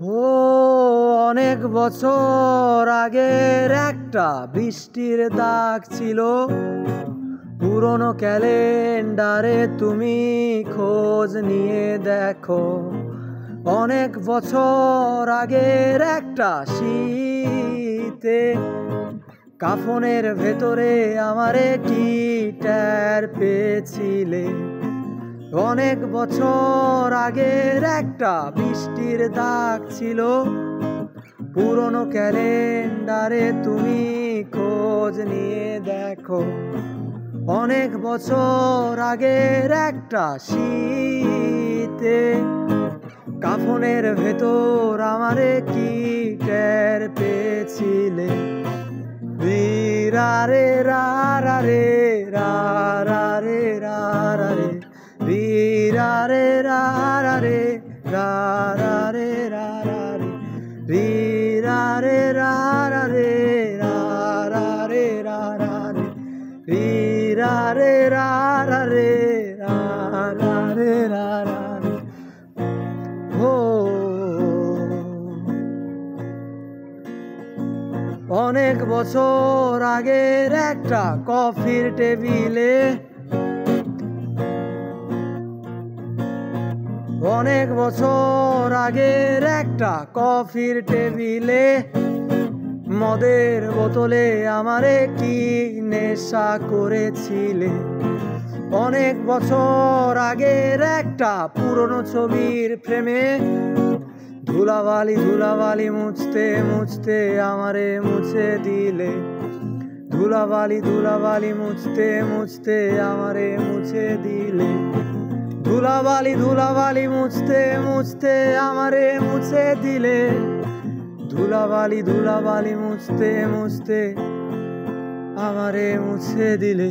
ও অনেক বছর আগের একটা বৃষ্টির দাগ ছিল পুরনো ক্যালেন্ডারে, তুমি খোঁজ নিয়ে দেখো। অনেক বছর আগের একটা শীতে কাফনের ভেতরে আমারে কি টের পেয়েছিলে। অনেক বছর আগের একটা বৃষ্টির দাগ ছিল পুরনো ক্যালেন্ডারে, তুমি খোঁজ নিয়ে দেখো। অনেক বছর আগের একটা শীতে কাফনের ভেতর আমারে কি টের পেয়েছিলে। রে রা রা রে রা রা রে রা রা রে রে রা রা রে রা রা রে রা রা রে রে রা রে রা রা রে রা রা রে রা রে রা রা রে রা রা রে রা রা রে। ও অনেক বছর আগের একটা কফির টেবিলে, অনেক বছর আগের একটা কফির টেবিলে মদের বোতলে আমারে কি নেশা করেছিলে। অনেক বছর আগের একটা পুরনো ছবির ফ্রেমে ধুলাবালি ধুলাবালি মুছতে মুছতে আমারে মুছে দিলে। ধুলাবালি ধুলাবালি মুছতে মুছতে আমারে মুছে দিলে। ধুলাবালি ধুলাবালি মুছতে মুছতে আমারে মুছে দিলে। ধুলাবালি ধুলাবালি মুছতে মুছতে আমারে মুছে দিলে।